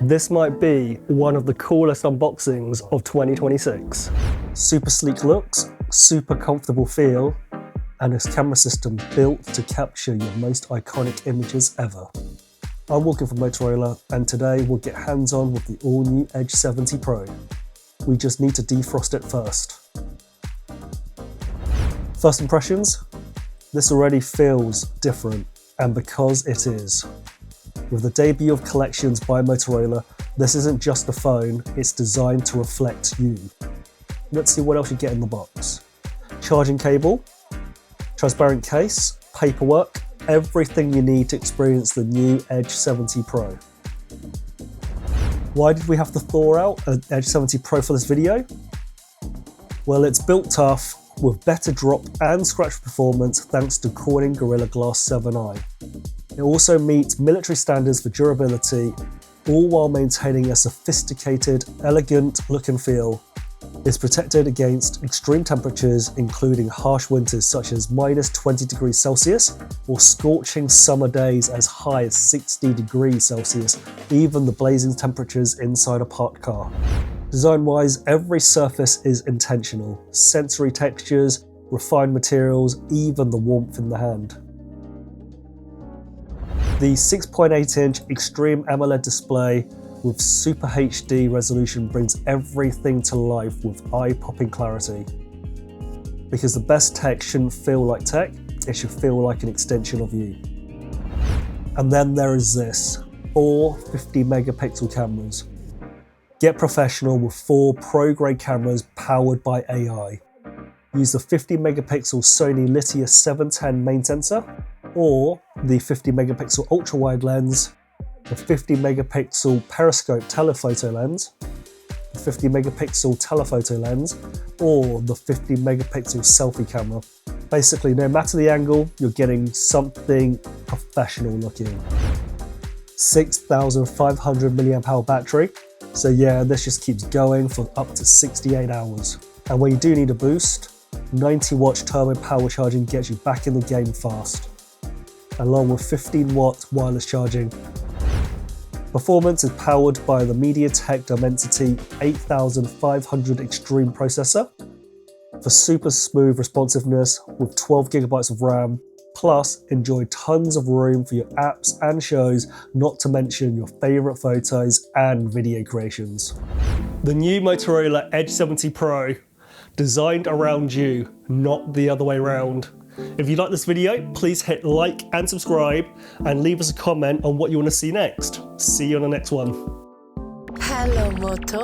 This might be one of the coolest unboxings of 2026. Super sleek looks, super comfortable feel, and a camera system built to capture your most iconic images ever. I'm walking from Motorola, and today we'll get hands-on with the all-new Edge 70 Pro. We just need to defrost it first. First impressions? This already feels different, and because it is. With the debut of Collections by Motorola, this isn't just a phone, it's designed to reflect you. Let's see what else you get in the box. Charging cable, transparent case, paperwork, everything you need to experience the new Edge 70 Pro. Why did we have to thaw out an Edge 70 Pro for this video? Well, it's built tough with better drop and scratch performance thanks to Corning Gorilla Glass 7i. It also meets military standards for durability, all while maintaining a sophisticated, elegant look and feel. It's protected against extreme temperatures, including harsh winters such as -20 degrees Celsius or scorching summer days as high as 60 degrees Celsius, even the blazing temperatures inside a parked car. Design-wise, every surface is intentional. Sensory textures, refined materials, even the warmth in the hand. The 6.8-inch Extreme AMOLED display with Super HD resolution brings everything to life with eye-popping clarity. Because the best tech shouldn't feel like tech, it should feel like an extension of you. And then there is this, 4 50-megapixel cameras. Get professional with 4 pro-grade cameras powered by AI. Use the 50-megapixel Sony Litia 710 main sensor, or the 50-megapixel ultra-wide lens, the 50-megapixel periscope telephoto lens, the 50-megapixel telephoto lens, or the 50-megapixel selfie camera. Basically, no matter the angle, you're getting something professional looking. 6,500 mAh battery, so yeah, this just keeps going for up to 68 hours. And when you do need a boost, 90-watt turbo power charging gets you back in the game fast, along with 15-watt wireless charging. Performance is powered by the MediaTek Dimensity 8500 Extreme processor for super smooth responsiveness with 12 GB of RAM, plus enjoy tons of room for your apps and shows, not to mention your favorite photos and video creations. The new Motorola Edge 70 Pro, designed around you, not the other way around. If you like this video, please hit like and subscribe and leave us a comment on what you want to see next. See you on the next one. Hello, Moto.